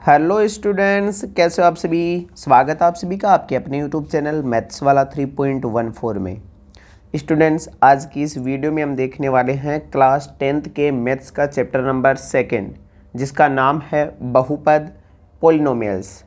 Hello students, कैसे हो आप सभी। स्वागत है आप सभी का आपके अपने यूट्यूब चैनल मैथ्स वाला 3.14 में। स्टूडेंट्स, आज की इस वीडियो में हम देखने वाले हैं क्लास 10th के मैथ्स का चैप्टर नंबर 2 जिसका नाम है बहुपद पोलिनोमियल्स।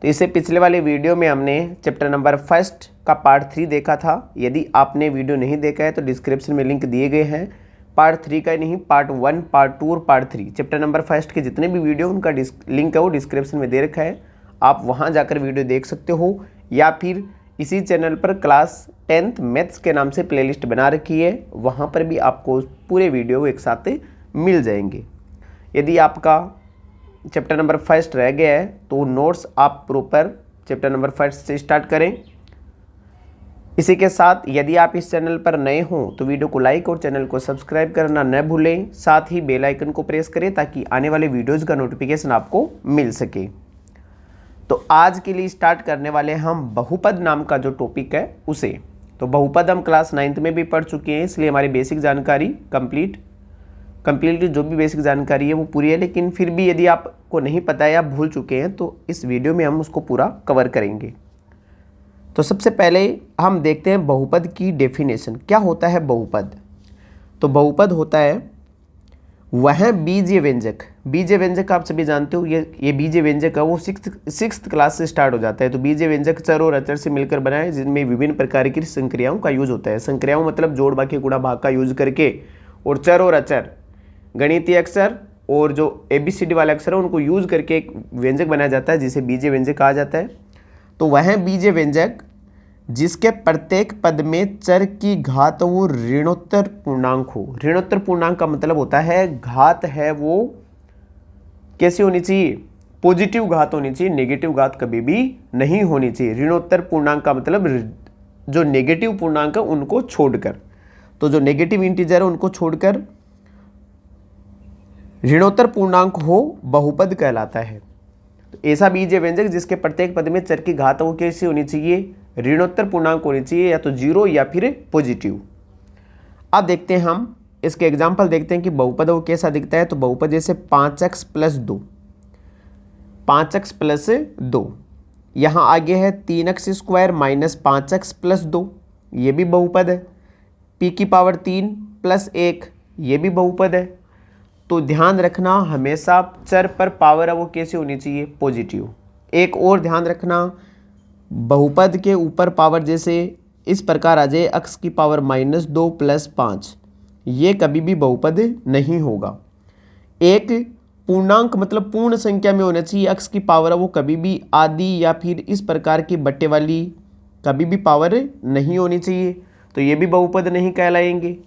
तो इससे पिछले वाले वीडियो में हमने चैप्टर नंबर 1 का पार्ट 3 देखा था। यदि आपने वीडियो नहीं देखा है तो डिस्क्रिप्शन में लिंक दिए गए हैं। पार्ट 3 का नहीं, पार्ट 1, पार्ट 2 और पार्ट 3 चैप्टर नंबर 1 के जितने भी वीडियो उनका लिंक है वो डिस्क्रिप्शन में दे रखा है। आप वहां जाकर वीडियो देख सकते हो या फिर इसी चैनल पर क्लास 10th मैथ्स के नाम से प्लेलिस्ट बना रखी है, वहां पर भी आपको पूरे वीडियो एक साथ मिल जाएंगे। यदि आपका चैप्टर नंबर 1 रह गया है तो नोट्स आप प्रॉपर चैप्टर नंबर 1 से स्टार्ट करें। इसी के साथ यदि आप इस चैनल पर नए हों तो वीडियो को लाइक और चैनल को सब्सक्राइब करना न भूलें। साथ ही बेल आइकन को प्रेस करें ताकि आने वाले वीडियोज़ का नोटिफिकेशन आपको मिल सके। तो आज के लिए स्टार्ट करने वाले हम बहुपद नाम का जो टॉपिक है उसे। तो बहुपद हम क्लास 9th में भी पढ़ चुके हैं, इसलिए हमारी बेसिक जानकारी कंप्लीट जो भी बेसिक जानकारी है वो पूरी है। लेकिन फिर भी यदि आपको नहीं पता है या भूल चुके हैं तो इस वीडियो में हम उसको पूरा कवर करेंगे। तो सबसे पहले हम देखते हैं बहुपद की डेफिनेशन। क्या होता है बहुपद? तो बहुपद होता है वह बीजीय व्यंजक। बीजीय व्यंजक आप सभी जानते हो, ये बीजीय व्यंजक है वो सिक्स्थ क्लास से स्टार्ट हो जाता है। तो बीजीय व्यंजक चर और अचर से मिलकर बना है जिनमें विभिन्न प्रकार की संक्रियाओं का यूज होता है। संक्रियाओं मतलब जोड़ बाकी गुणा भाग का यूज करके, और चर और अचर गणितीय अक्षर और जो ABCD वाले अक्षर है उनको यूज करके एक व्यंजक बनाया जाता है जिसे बीजीय व्यंजक कहा जाता है। तो वह बीजीय व्यंजक जिसके प्रत्येक पद में चर की घात वो ऋणोत्तर पूर्णांक हो। ऋणोत्तर पूर्णांक का मतलब होता है घात है वो कैसी होनी चाहिए? पॉजिटिव घात होनी चाहिए, नेगेटिव घात कभी भी नहीं होनी चाहिए। ऋणोत्तर पूर्णांक का मतलब जो नेगेटिव पूर्णांक है उनको छोड़कर, तो जो नेगेटिव इंटीजर है उनको छोड़कर ऋणोत्तर पूर्णांक हो बहुपद कहलाता है। तो ऐसा बीजीय व्यंजक जिसके प्रत्येक पद में चर की घात वो कैसी होनी चाहिए? ऋणोत्तर पूर्णांक होनी चाहिए, या तो 0 या फिर पॉजिटिव। अब देखते हैं हम इसके एग्जाम्पल देखते हैं कि बहुपद वो कैसा दिखता है। तो बहुपद जैसे 5x + 2, 5x + 2, यहाँ आगे है 3x² - 5x + 2, ये भी बहुपद है। p⁻3 + 1, ये भी बहुपद है। तो ध्यान रखना हमेशा चर पर पावर है वो कैसी होनी चाहिए? पॉजिटिव। एक और ध्यान रखना, बहुपद के ऊपर पावर जैसे इस प्रकार आ जाए x⁻2 + 5, ये कभी भी बहुपद नहीं होगा। एक पूर्णांक मतलब पूर्ण संख्या में होना चाहिए। x की पावर है वो कभी भी आधी या फिर इस प्रकार की बट्टे वाली कभी भी पावर नहीं होनी चाहिए, तो ये भी बहुपद नहीं कहलाएंगे।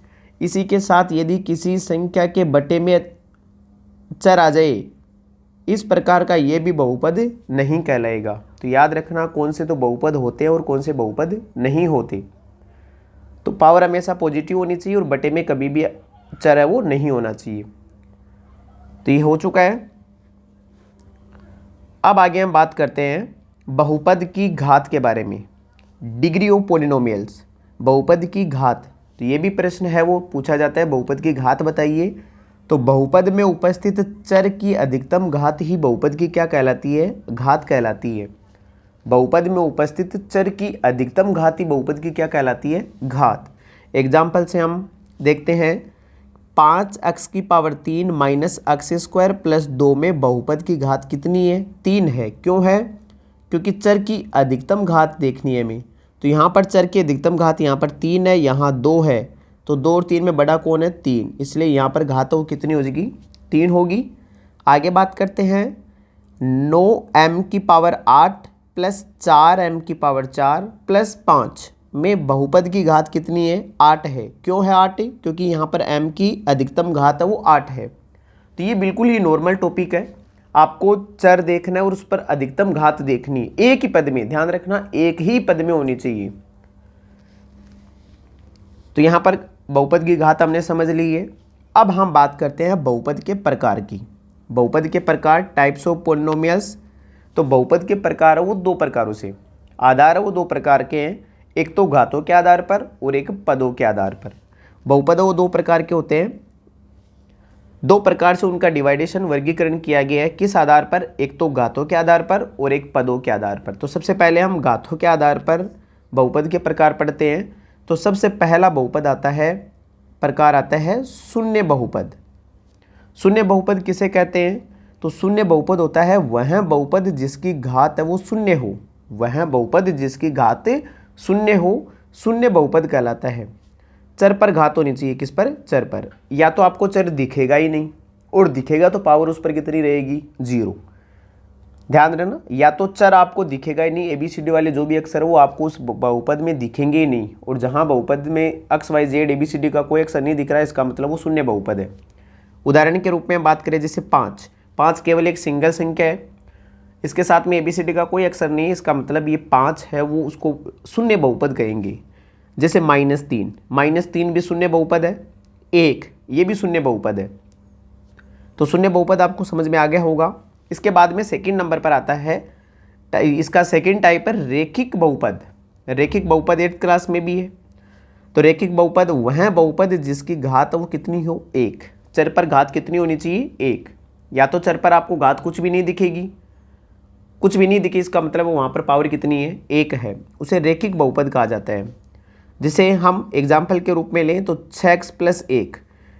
इसी के साथ यदि किसी संख्या के बट्टे में चर आ जाए इस प्रकार का, ये भी बहुपद नहीं कहलाएगा। तो याद रखना कौन से तो बहुपद होते हैं और कौन से बहुपद नहीं होते। तो पावर हमेशा पॉजिटिव होनी चाहिए और बटे में कभी भी चर है वो नहीं होना चाहिए। तो ये हो चुका है। अब आगे हम बात करते हैं बहुपद की घात के बारे में। डिग्री ऑफ पॉलिनोमियल्स, बहुपद की घात। तो ये भी प्रश्न है वो पूछा जाता है, बहुपद की घात बताइए। तो बहुपद में उपस्थित चर की अधिकतम घात ही बहुपद की क्या कहलाती है? घात कहलाती है। बहुपद में उपस्थित चर की अधिकतम घात ही बहुपद की क्या कहलाती है? घात। एग्जाम्पल से हम देखते हैं 5x⁻3 - x² + 2 में बहुपद की घात कितनी है? 3 है। क्यों है? क्योंकि चर की अधिकतम घात देखनी है हमें। तो यहाँ पर चर की अधिकतम घात यहाँ पर 3 है, यहाँ 2 है, तो 2 और 3 में बड़ा कौन है? 3, इसलिए यहाँ पर घात वो कितनी हो जाएगी? 3 होगी। आगे बात करते हैं 9m⁸ + 4m⁴ + 5 में बहुपद की घात कितनी है? 8 है। क्यों है 8? क्योंकि यहाँ पर m की अधिकतम घात है वो 8 है। तो ये बिल्कुल ही नॉर्मल टॉपिक है। आपको चर देखना है और उस पर अधिकतम घात देखनी है। एक ही पद में, ध्यान रखना एक ही पद में होनी चाहिए। तो यहाँ पर बहुपद की घात हमने समझ ली है। अब हम बात करते हैं बहुपद के प्रकार की। बहुपद के प्रकार, टाइप्स ऑफ पॉलिनोमियल्स। तो बहुपद के प्रकार है वो 2 प्रकारों से, आधार है वो 2 प्रकार के हैं। एक तो घातों के आधार पर और एक पदों के आधार पर। बहुपद वो 2 प्रकार के होते हैं। दो प्रकार से उनका डिवाइडेशन वर्गीकरण किया गया है। किस आधार पर? एक तो घातों के आधार पर और एक पदों के आधार पर। तो सबसे पहले हम घातों के आधार पर बहुपद के प्रकार पढ़ते हैं। तो सबसे पहला बहुपद आता है, प्रकार आता है शून्य बहुपद। शून्य बहुपद किसे कहते हैं? तो शून्य बहुपद होता है वह बहुपद जिसकी घात है वो शून्य हो, वह बहुपद जिसकी घात शून्य हो, शून्य बहुपद कहलाता है। चर पर घात होनी चाहिए, किस पर? चर पर। या तो आपको चर दिखेगा ही नहीं, और दिखेगा तो पावर उस पर कितनी रहेगी? 0। ध्यान रखना, या तो चर आपको दिखेगा ही नहीं, ABCD वाले जो भी अक्षर है वो आपको उस बहुपद में दिखेंगे ही नहीं, और जहाँ बहुपद में XYZ ABCD का कोई अक्षर नहीं दिख रहा है इसका मतलब वो शून्य बहुपद है। उदाहरण के रूप में बात करें जैसे 5 केवल एक सिंगल संख्या है, इसके साथ में ABCD का कोई अक्षर नहीं है, इसका मतलब ये 5 है वो उसको शून्य बहुपद कहेंगे। जैसे -3 भी शून्य बहुपद है, 1 ये भी शून्य बहुपद है। तो शून्य बहुपद आपको समझ में आ गया होगा। इसके बाद में सेकंड नंबर पर आता है, इसका सेकंड टाइप है रेखिक बहुपद। रेखिक बहुपद 8th क्लास में भी है। तो रेखिक बहुपद वह बहुपद जिसकी घात वो कितनी हो? 1। चर पर घात कितनी होनी चाहिए? 1। या तो चर पर आपको घात कुछ भी नहीं दिखेगी, कुछ भी नहीं दिखी, इसका मतलब वहाँ पर पावर कितनी है? 1 है, उसे रेखिक बहुपद कहा जाता है। जिसे हम एग्जाम्पल के रूप में लें तो 6x + 1,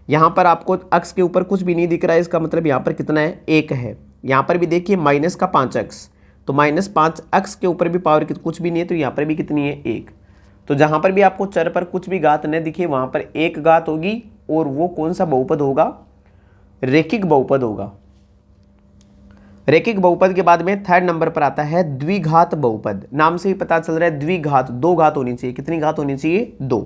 यहाँ पर आपको अक्स के ऊपर कुछ भी नहीं दिख रहा है, इसका मतलब यहाँ पर कितना है? 1 है। यहाँ पर भी देखिए माइनस का 5x, तो -5x के ऊपर भी पावर कुछ भी नहीं है, तो यहाँ पर भी कितनी है? 1। तो जहाँ पर भी आपको चर पर कुछ भी घात न दिखे वहाँ पर एक घात होगी, और वो कौन सा बहुपद होगा? रेखिक बहुपद होगा। रेखिक बहुपद के बाद में थर्ड नंबर पर आता है द्विघात बहुपद। नाम से ही पता चल रहा है द्विघात, 2 घात होनी चाहिए। कितनी घात होनी चाहिए? 2।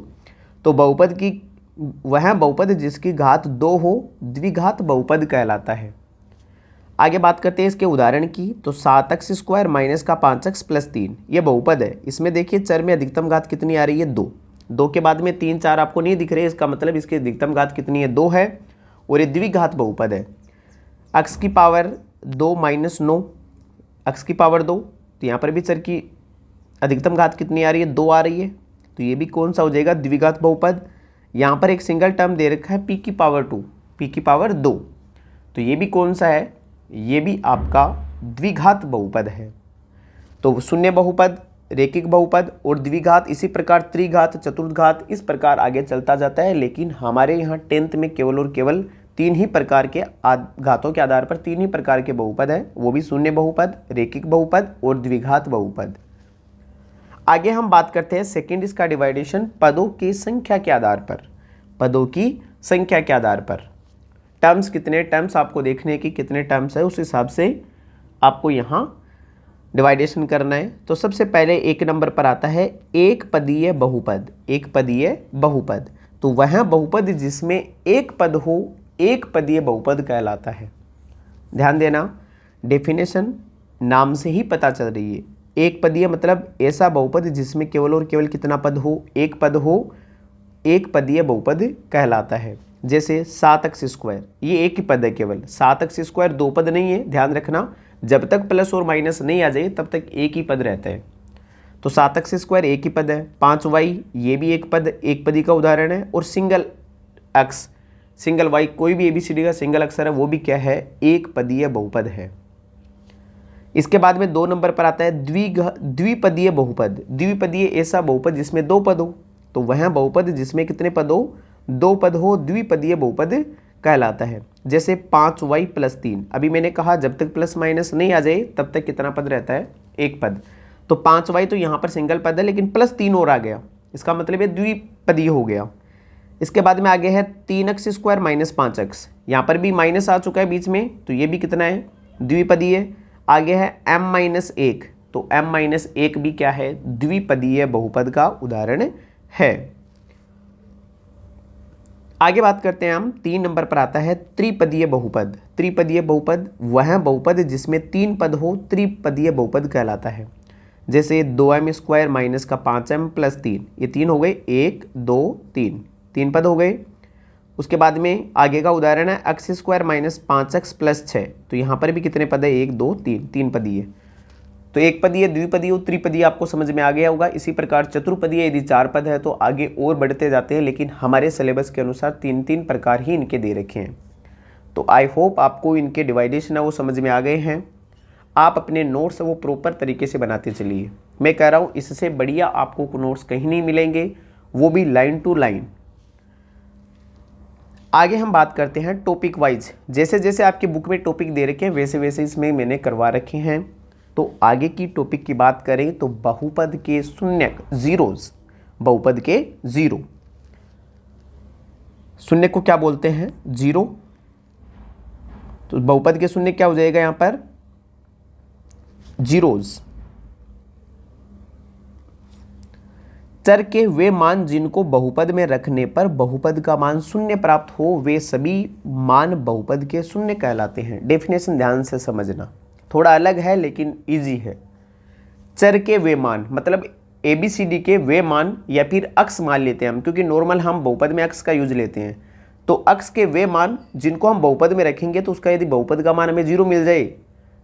तो बहुपद की वह बहुपद जिसकी घात 2 हो द्विघात बहुपद कहलाता है। आगे बात करते हैं इसके उदाहरण की। तो 7x² - 5x + 3 ये बहुपद है। इसमें देखिए चर में अधिकतम घात कितनी आ रही है? 2। 2 के बाद में 3 4 आपको नहीं दिख रहे, इसका मतलब इसकी अधिकतम घात कितनी है? 2 है, और ये द्विघात बहुपद है। x की पावर 2 - 9, x की पावर 2, तो यहाँ पर भी चर की अधिकतम घात कितनी आ रही है? 2 आ रही है, तो ये भी कौन सा हो जाएगा? द्विघात बहुपद। यहाँ पर एक सिंगल टर्म दे रखा है p की पावर 2, p की पावर 2, तो ये भी कौन सा है? ये भी आपका द्विघात बहुपद है। तो शून्य बहुपद, रेखिक बहुपद और द्विघात, इसी प्रकार त्रिघात, चतुर्घात, इस प्रकार आगे चलता जाता है। लेकिन हमारे यहाँ 10th में केवल और केवल 3 ही प्रकार के घातों के आधार पर 3 ही प्रकार के बहुपद हैं, वो भी शून्य बहुपद, रेखिक बहुपद और द्विघात बहुपद। आगे हम बात करते हैं सेकंड, इसका डिवाइडेशन पदों की संख्या के आधार पर। पदों की संख्या के आधार पर टर्म्स, कितने टर्म्स आपको देखने की कितने टर्म्स है, उस हिसाब से आपको यहाँ डिवाइडेशन करना है। तो सबसे पहले 1 नंबर पर आता है एक पदीय बहुपद। एक पदीय बहुपद, तो वह बहुपद जिसमें एक पद हो एक पदीय बहुपद कहलाता है। ध्यान देना, डेफिनेशन नाम से ही पता चल रही है। एक पदीय मतलब ऐसा बहुपद जिसमें केवल और केवल कितना पद हो? एक पद हो, एक पदीय बहुपद कहलाता है। जैसे 7x², ये एक ही पद है केवल। 7x² 2 पद नहीं है, ध्यान रखना, जब तक प्लस और माइनस नहीं आ जाए तब तक एक ही पद रहता है। तो 7x² एक ही पद है। 5y ये भी एक पद, एक पदी का उदाहरण है। और सिंगल x, सिंगल y, कोई भी ABCD का सिंगल अक्षर है वो भी क्या है? एक पदीय बहुपद है। इसके बाद में 2 नंबर पर आता है द्विपदीय बहुपद। द्विपदीय ऐसा बहुपद जिसमें 2 पद हो, तो वह बहुपद जिसमें कितने पद हो? 2 पद हो, द्विपदीय बहुपद कहलाता है। जैसे 5y + 3, अभी मैंने कहा जब तक प्लस माइनस नहीं आ जाए तब तक कितना पद रहता है? एक पद। तो 5y तो यहाँ पर सिंगल पद है, लेकिन +3 और आ गया, इसका मतलब ये द्विपदीय हो गया। इसके बाद में आगे है 3x² - 5x, यहाँ पर भी माइनस आ चुका है बीच में, तो ये भी कितना है? द्विपदीय। आगे है m-1, तो m-1 भी क्या है? द्विपदीय बहुपद का उदाहरण है। आगे बात करते हैं हम, 3 नंबर पर आता है त्रिपदीय बहुपद। त्रिपदीय बहुपद वह बहुपद जिसमें 3 पद हो त्रिपदीय बहुपद कहलाता है। जैसे 2m² - 5m + 3, ये 3 हो गए, 1 2 3, 3 पद हो गए। उसके बाद में आगे का उदाहरण है x² - 5x + 6, तो यहाँ पर भी कितने पद है? 1 2 3, 3 पदीय। तो एक पदीय, द्विपदीय और त्रिपदीय आपको समझ में आ गया होगा। इसी प्रकार चतुर्पदीय यदि 4 पद है तो आगे और बढ़ते जाते हैं, लेकिन हमारे सिलेबस के अनुसार 3-3 प्रकार ही इनके दे रखे हैं। तो आई होप आपको इनके डिवाइडेशन है वो समझ में आ गए हैं। आप अपने नोट्स वो प्रॉपर तरीके से बनाते चलिए। मैं कह रहा हूँ इससे बढ़िया आपको नोट्स कहीं नहीं मिलेंगे, वो भी लाइन टू लाइन। आगे हम बात करते हैं टॉपिक वाइज। जैसे जैसे आपकी बुक में टॉपिक दे रखे हैं वैसे वैसे इसमें मैंने करवा रखे हैं। तो आगे की टॉपिक की बात करें तो बहुपद के शून्यक, जीरोज, बहुपद के जीरो। शून्य को क्या बोलते हैं? जीरो। तो बहुपद के शून्य क्या हो जाएगा यहाँ पर? जीरोज। चर के वे मान जिनको बहुपद में रखने पर बहुपद का मान शून्य प्राप्त हो, वे सभी मान बहुपद के शून्य कहलाते हैं। डेफिनेशन ध्यान से समझना, थोड़ा अलग है लेकिन इजी है। चर के वे मान मतलब ABCD के वे मान या फिर अक्स मान लेते हैं हम, क्योंकि नॉर्मल हम बहुपद में अक्स का यूज लेते हैं। तो अक्स के वे मान जिनको हम बहुपद में रखेंगे तो उसका यदि बहुपद का मान हमें जीरो मिल जाए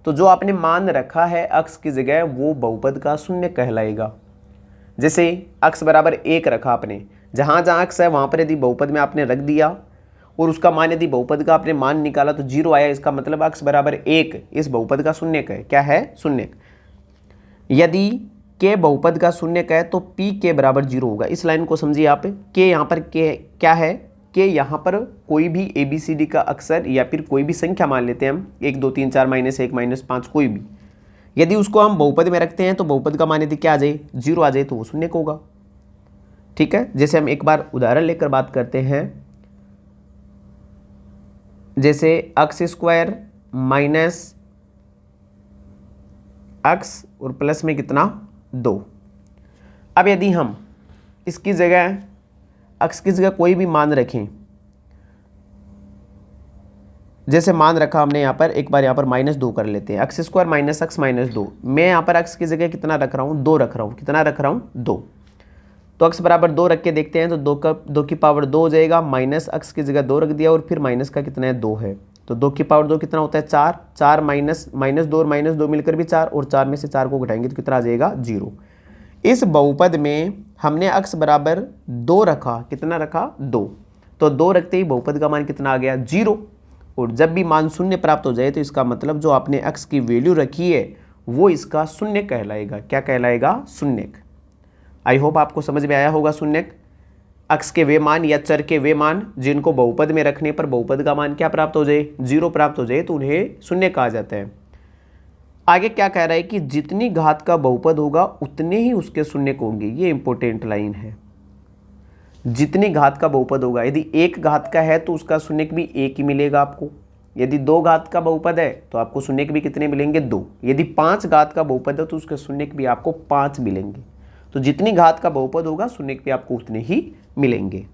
तो जो आपने मान रखा है अक्स की जगह वो बहुपद का शून्य कहलाएगा। जैसे अक्स बराबर 1 रखा आपने, जहाँ जहाँ अक्स है वहाँ पर यदि बहुपद में आपने रख दिया और उसका मान यदि बहुपद का आपने मान निकाला तो जीरो आया, इसका मतलब अक्स बराबर 1 इस बहुपद का शून्यक है। क्या है? शून्यक। यदि के बहुपद का शून्यक है तो पी के बराबर जीरो होगा। इस लाइन को समझिए आप। के यहाँ पर के क्या है? के यहाँ पर कोई भी ABCD का अक्षर या फिर कोई भी संख्या मान लेते हैं हम, 1 2 3 4 -1 -5 कोई भी, यदि उसको हम बहुपद में रखते हैं तो बहुपद का मान यदि क्या आ जाए? जीरो आ जाए तो वो शून्य होगा। ठीक है। जैसे हम एक बार उदाहरण लेकर बात करते हैं। जैसे अक्स स्क्वायर माइनस अक्स और प्लस में कितना? 2। अब यदि हम इसकी जगह अक्स की जगह कोई भी मान रखें, जैसे मान रखा हमने यहाँ पर, एक बार यहाँ पर -2 कर लेते हैं। अक्स स्क्वायर माइनस अक्स -2। मैं यहाँ पर अक्स की जगह कितना रख रहा हूँ? 2 रख रहा हूँ। कितना रख रहा हूँ? 2। तो अक्स बराबर 2 रख के देखते हैं तो 2 की पावर 2 हो जाएगा। माइनस अक्स की जगह 2 रख दिया और फिर माइनस का कितना है? 2 है। तो 2 की पावर 2 कितना होता है? 4। 4 -2 और -2 मिलकर भी 4, और 4 में से 4 को घटाएंगे तो कितना आ जाएगा? 0। इस बहुपद में हमने अक्स बराबर 2 रखा। कितना रखा? 2। तो 2 रखते ही बहुपद का मान कितना आ गया? 0। और जब भी मान शून्य प्राप्त हो जाए तो इसका मतलब जो आपने अक्स की वैल्यू रखी है वो इसका शून्य कहलाएगा। क्या कहलाएगा? शून्यक। आई होप आपको समझ में आया होगा। शून्यक अक्स के वे मान या चर के वे मान जिनको बहुपद में रखने पर बहुपद का मान क्या प्राप्त हो जाए? 0 प्राप्त हो जाए तो उन्हें शून्य कहा जाता है। आगे क्या कह रहा है कि जितनी घात का बहुपद होगा उतने ही उसके शून्य होंगे। ये इंपॉर्टेंट लाइन है। जितनी घात का बहुपद होगा, यदि 1 घात का है तो उसका शून्यक भी 1 ही मिलेगा आपको। यदि 2 घात का बहुपद है तो आपको शून्यक भी कितने मिलेंगे? 2। यदि 5 घात का बहुपद है तो उसके शून्यक भी आपको 5 मिलेंगे। तो जितनी घात का बहुपद होगा शून्यक भी आपको उतने ही मिलेंगे।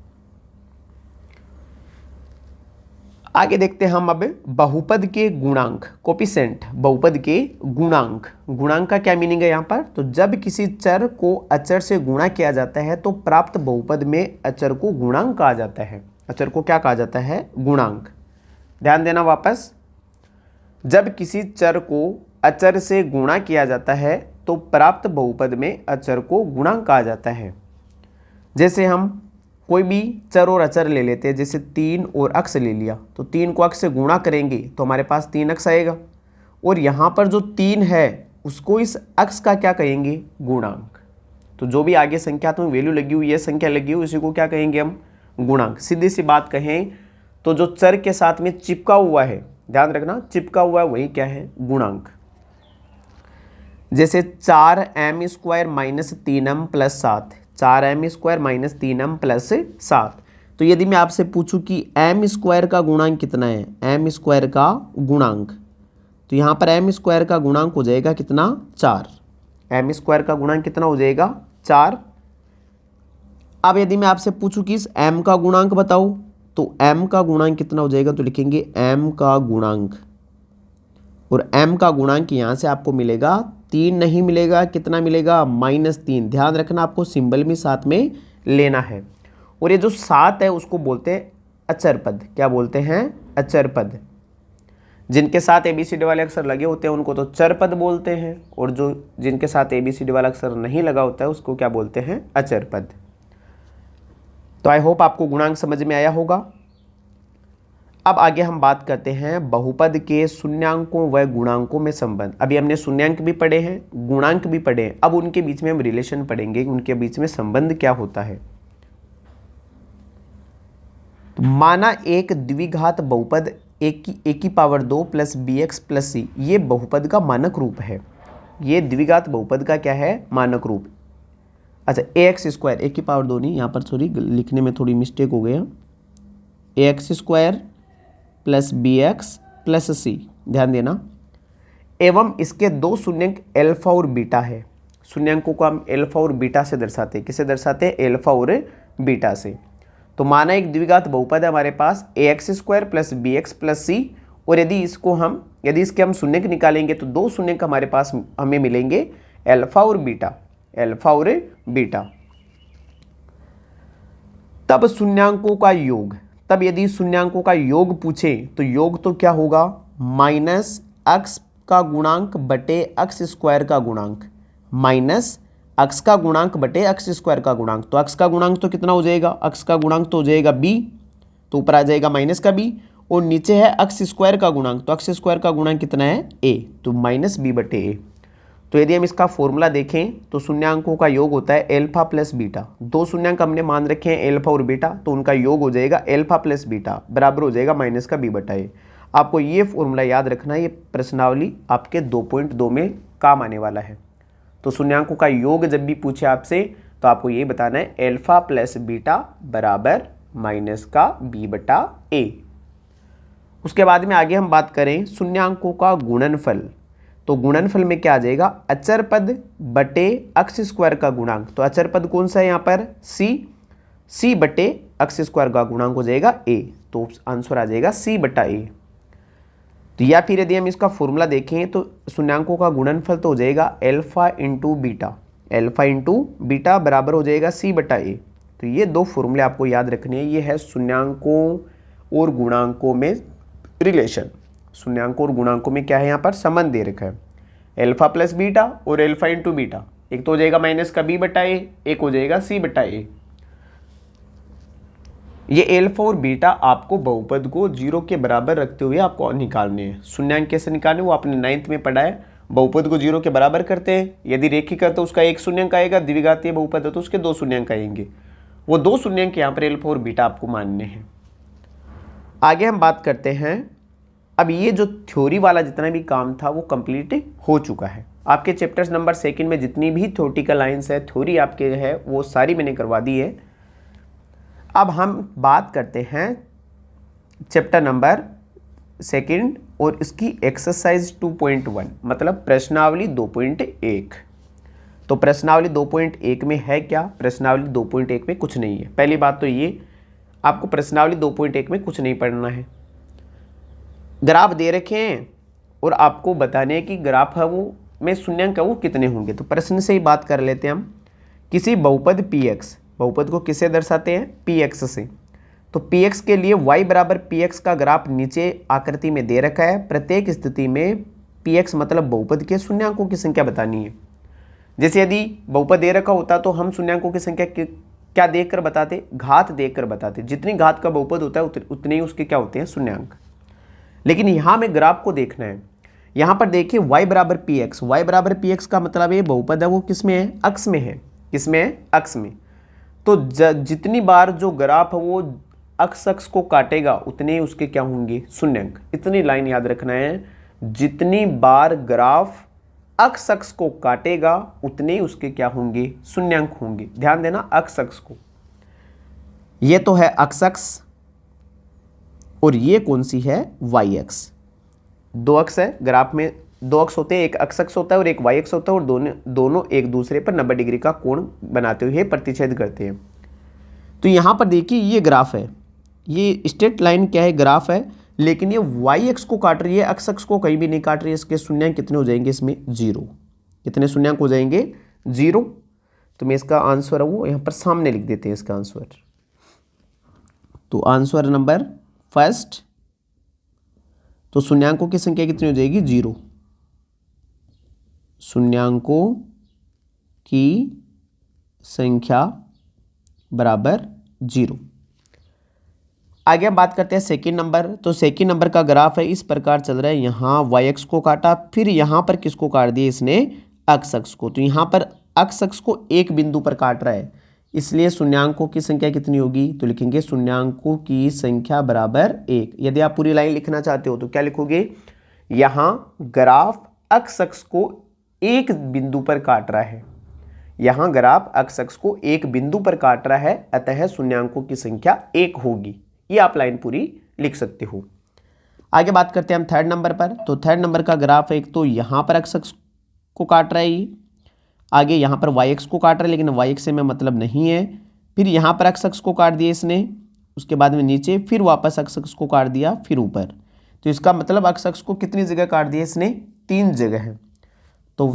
आगे देखते हैं हम अब बहुपद के गुणांक, कोफिशिएंट। बहुपद के गुणांक, गुणांक का क्या मीनिंग है यहाँ पर? तो जब किसी चर को अचर से गुणा किया जाता है तो प्राप्त बहुपद में अचर को गुणांक कहा जाता है। अचर को क्या कहा जाता है? गुणांक। ध्यान देना वापस। जब किसी चर को अचर से गुणा किया जाता है तो प्राप्त बहुपद में अचर को गुणांक कहा जाता है। जैसे हम कोई भी चर और अचर ले लेते हैं, जैसे 3 और अक्स ले लिया, तो 3 को अक्स से गुणा करेंगे तो हमारे पास 3 अक्स आएगा, और यहाँ पर जो 3 है उसको इस अक्स का क्या कहेंगे? गुणांक। तो जो भी आगे संख्यात्मक वैल्यू लगी हुई है, संख्या लगी हुई, उसी को क्या कहेंगे हम? गुणांक। सीधी सी बात कहें तो जो चर के साथ में चिपका हुआ है, ध्यान रखना, चिपका हुआ है वही क्या है? गुणांक। जैसे 4m² - 3m + 7, 4m² - 3m + 7। तो यदि मैं आपसे पूछूं कि m² का गुणांक कितना है, m² का गुणांक, तो यहाँ पर m² का गुणांक हो जाएगा कितना? 4। m² का गुणांक कितना हो जाएगा? 4। अब यदि मैं आपसे पूछूं कि इस m का गुणांक बताओ, तो m का गुणांक कितना हो जाएगा? तो लिखेंगे m का गुणांक, और m का गुणांक यहाँ से आपको मिलेगा 3 नहीं मिलेगा, कितना मिलेगा? -3। ध्यान रखना, आपको सिंबल भी साथ में लेना है। और ये जो 7 है उसको बोलते हैं अचर पद। क्या बोलते हैं? अचर पद। जिनके साथ ABCD वाले अक्षर लगे होते हैं उनको तो चर पद बोलते हैं, और जो जिनके साथ ABCD वाला अक्षर नहीं लगा होता है उसको क्या बोलते हैं? अचर पद। तो आई होप आपको गुणांक समझ में आया होगा। अब आगे हम बात करते हैं बहुपद के शून्यांकों व गुणांकों में संबंध। अभी हमने शून्यांक भी पढ़े हैं, गुणांक भी पढ़े हैं, अब उनके बीच में हम रिलेशन पढ़ेंगे, उनके बीच में संबंध क्या होता है। तो माना एक द्विघात बहुपद ए की power 2 plus B X plus C, ये बहुपद का मानक रूप है। ये द्विघात बहुपद का क्या है, मानक रूप। अच्छा, ए एक्स स्क्वायर, ए की पावर 2 नहीं, यहाँ पर सॉरी लिखने में थोड़ी मिस्टेक हो गया, A X square plus B X plus C, ध्यान देना। एवं इसके दो शून्यंक एल्फा और बीटा है। शून्यंकों को हम एल्फा और बीटा से दर्शाते हैं। किसे दर्शाते हैं, एल्फा और बीटा से। तो माना एक द्विघात बहुपद है हमारे पास A X square plus B X plus C, और यदि इसके हम शून्यंक निकालेंगे तो दो शून्यंक हमारे पास हमें मिलेंगे एल्फा और बीटा, एल्फा और बीटा। तब शून्यांकों का योग, तब यदि शून्यांकों का योग पूछे तो योग तो क्या होगा, माइनस एक्स का गुणांक बटे एक्स स्क्वायर का गुणांक, माइनस एक्स का गुणांक बटे एक्स स्क्वायर का गुणांक। तो एक्स का गुणांक तो कितना हो जाएगा, एक्स का गुणांक तो हो जाएगा बी, तो ऊपर आ जाएगा माइनस का बी, और नीचे है एक्स स्क्वायर का गुणांक, तो एक्स स्क्वायर का गुणांक कितना है ए, तो माइनस बी बटे ए। तो यदि हम इसका फॉर्मूला देखें तो शून्यांकों का योग होता है एल्फा प्लस बीटा। दो शून्यांक हमने मान रखे हैं एल्फा और बीटा, तो उनका योग हो जाएगा एल्फा प्लस बीटा बराबर हो जाएगा माइनस का बी बटा ए। आपको ये फॉर्मूला याद रखना है, ये प्रश्नावली आपके 2.2 में काम आने वाला है। तो शून्यांकों का योग जब भी पूछे आपसे तो आपको ये बताना है एल्फा प्लस बीटा बराबर माइनस का बी बटा ए। उसके बाद में आगे हम बात करें शून्यांकों का गुणनफल। तो गुणनफल में क्या आ जाएगा, अचर पद बटे एक्स स्क्वायर का गुणांक। तो अचर पद कौन सा है यहाँ पर, सी बटे एक्स स्क्वायर का गुणांक हो जाएगा ए, तो आंसर आ जाएगा सी बटा ए। तो या फिर यदि हम इसका फॉर्मूला देखें तो शून्यांकों का गुणनफल तो हो जाएगा alpha into beta, alpha into beta बराबर हो जाएगा सी बटा ए। तो ये दो फॉर्मूले आपको याद रखने हैं। ये है शून्यांकों और गुणांकों में रिलेशन। शून्यांकों और गुणांकों में क्या है, यहाँ पर संबंध दे रखा है, एल्फा प्लस बीटा और एल्फा इंटू बीटा। एक तो हो जाएगा माइनस का बी बटा ए, एक हो जाएगा सी बटा ए। ये एल्फा और बीटा आपको बहुपद को जीरो के बराबर रखते हुए आपको निकालने हैं। शून्यांक कैसे निकालने, वो आपने 9th में पढ़ा है। बहुपद को जीरो के बराबर करते हैं, यदि रेखिक है तो उसका एक शून्यंक आएगा, द्विघातीय बहुपद है तो उसके दो शून्यंक आएंगे। वो दो शून्यंक यहाँ पर एल्फा और बीटा आपको मानने हैं। आगे हम बात करते हैं, अब ये जो थ्योरी वाला जितना भी काम था वो कंप्लीट हो चुका है। आपके चैप्टर्स नंबर 2 में जितनी भी थ्योरेटिकल लाइन्स है, थ्योरी आपके है, वो सारी मैंने करवा दी है। अब हम बात करते हैं चैप्टर नंबर 2 और इसकी एक्सरसाइज 2.1 मतलब प्रश्नावली 2.1। तो प्रश्नावली 2.1 में है क्या, प्रश्नावली 2.1 में कुछ नहीं है। पहली बात तो ये, आपको प्रश्नावली 2.1 में कुछ नहीं पढ़ना है। ग्राफ दे रखे हैं और आपको बताने कि ग्राफ है वो में शून्यंक है वो कितने होंगे। तो प्रश्न से ही बात कर लेते हैं हम। किसी बहुपद px, बहुपद को किससे दर्शाते हैं, px से। तो px के लिए y बराबर px का ग्राफ नीचे आकृति में दे रखा है। प्रत्येक स्थिति में px मतलब बहुपद के शून्यांकों की संख्या बतानी है। जैसे यदि बहुपद दे रखा होता तो हम शून्यांकों की संख्या क्या देखकर बताते, घात देखकर बताते। जितनी घात का बहुपद होता है उतने ही उसके क्या होते हैं, शून्यांक। लेकिन यहाँ में ग्राफ को देखना है। यहाँ पर देखिए y बराबर px, y बराबर px का मतलब ये बहुपद है वो किस में है, अक्ष में है। किस में है, अक्ष में। तो जितनी बार जो ग्राफ है वो अक्ष को काटेगा उतने ही उसके क्या होंगे, शून्यंक। इतनी लाइन याद रखना है, जितनी बार ग्राफ अक्ष को काटेगा उतने ही उसके क्या होंगे, शून्यंक होंगे। ध्यान देना अक्ष को। ये तो है अक्ष और ये कौन सी है, वाई अक्ष। दो अक्ष है ग्राफ में, दो अक्ष होते हैं, एक अक्ष होता है और एक वाई अक्ष होता है, और दोनों एक दूसरे पर 90 डिग्री का कोण बनाते हुए प्रतिच्छेद करते हैं। तो यहाँ पर देखिए ये ग्राफ है, ये स्ट्रेट लाइन क्या है, ग्राफ है, लेकिन ये वाई अक्ष को काट रही है, अक्ष को कहीं भी नहीं काट रही है। इसके शून्यंक कितने हो जाएंगे, इसमें 0। कितने शून्यंक हो जाएंगे, 0। तो मैं इसका आंसर है वो यहाँ पर सामने लिख देते हैं इसका आंसर। तो आंसर नंबर फर्स्ट, तो शून्यांकों की संख्या कितनी हो जाएगी, 0। शून्यांकों की संख्या बराबर 0। आगे हम बात करते हैं सेकंड नंबर। तो सेकंड नंबर का ग्राफ है इस प्रकार चल रहा है, यहाँ वाई एक्स को काटा, फिर यहाँ पर किसको काट दिया इसने, एक्स अक्ष को। तो यहाँ पर एक्स अक्ष को एक बिंदु पर काट रहा है, इसलिए शून्यांकों की संख्या कितनी होगी, तो लिखेंगे शून्यांकों की संख्या बराबर 1। यदि आप पूरी लाइन लिखना चाहते हो तो क्या लिखोगे, यहाँ ग्राफ एक्स अक्ष को एक बिंदु पर काट रहा है, यहाँ ग्राफ एक्स अक्ष को एक बिंदु पर काट रहा है, अतः शून्यांकों की संख्या 1 होगी। ये आप लाइन पूरी लिख सकते हो। आगे बात करते हैं हम थर्ड नंबर पर। तो थर्ड नंबर का ग्राफ एक तो यहाँ पर एक्स अक्ष को काट रहा है ये, आगे यहाँ पर वाई एक्स को काट रहा है, लेकिन वाई एक्स से में मतलब नहीं है, फिर यहाँ पर एक्स अक्ष को काट दिया इसने, उसके बाद में नीचे, फिर वापस एक्स अक्ष को काट दिया, फिर ऊपर। तो इसका मतलब एक्स अक्ष को कितनी जगह काट दिया इसने, 3 जगह है। तो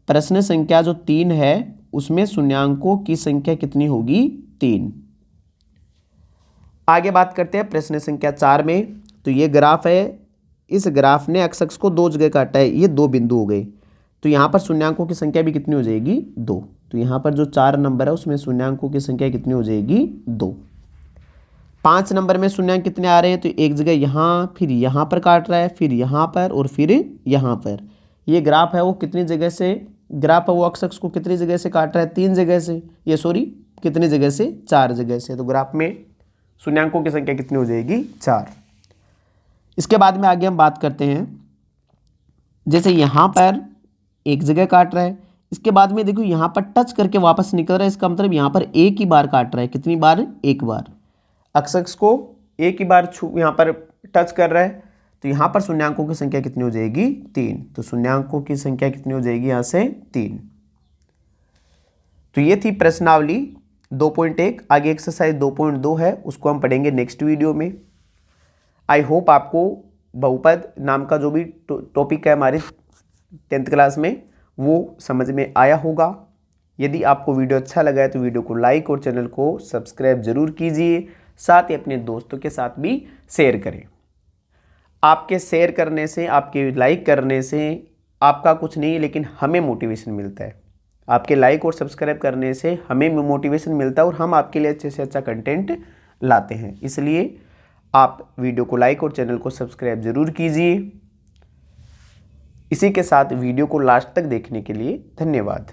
प्रश्न संख्या जो 3 है उसमें शून्यांकों की संख्या कितनी होगी, 3। आगे बात करते हैं प्रश्न संख्या 4 में। तो ये ग्राफ है, इस ग्राफ ने एक्स अक्ष को 2 जगह काटा है, ये 2 बिंदु हो गए। तो यहाँ पर शून्यांकों की संख्या भी कितनी हो जाएगी, 2। तो यहाँ पर जो 4 नंबर है उसमें शून्यांकों की संख्या कितनी हो जाएगी, 2। 5 नंबर में शून्यांक कितने आ रहे हैं, तो एक जगह यहाँ, फिर यहाँ पर काट रहा है, फिर यहाँ पर और फिर यहाँ पर। ये ग्राफ है वो कितनी जगह से, ग्राफ है वो एक्स अक्ष को कितनी जगह से काट रहा है, 3 जगह से, ये सॉरी कितनी जगह से, 4 जगह से। तो ग्राफ में शून्यांकों की संख्या कितनी हो जाएगी, 4। इसके बाद में आगे हम बात करते हैं, जैसे यहाँ पर एक जगह काट रहा है, इसके बाद में देखो यहाँ पर टच करके वापस निकल रहा है, इसका मतलब यहाँ पर एक ही बार काट रहा है। कितनी बार, एक बार। एक्स अक्ष को एक ही बार यहाँ पर टच कर रहा है, तो यहाँ पर शून्यांकों की संख्या कितनी हो जाएगी, 3। तो शून्यांकों की संख्या कितनी हो जाएगी यहाँ से, 3। तो ये थी प्रश्नावली 2.1। आगे एक्सरसाइज 2.2 है, उसको हम पढ़ेंगे नेक्स्ट वीडियो में। आई होप आपको बहुपद नाम का जो भी टॉपिक है हमारे 10th क्लास में वो समझ में आया होगा। यदि आपको वीडियो अच्छा लगा है तो वीडियो को लाइक और चैनल को सब्सक्राइब जरूर कीजिए, साथ ही अपने दोस्तों के साथ भी शेयर करें। आपके शेयर करने से, आपके लाइक करने से आपका कुछ नहीं, लेकिन हमें मोटिवेशन मिलता है। आपके लाइक और सब्सक्राइब करने से हमें मोटिवेशन मिलता है और हम आपके लिए अच्छे से अच्छा कंटेंट लाते हैं। इसलिए आप वीडियो को लाइक और चैनल को सब्सक्राइब जरूर कीजिए। इसी के साथ वीडियो को लास्ट तक देखने के लिए धन्यवाद।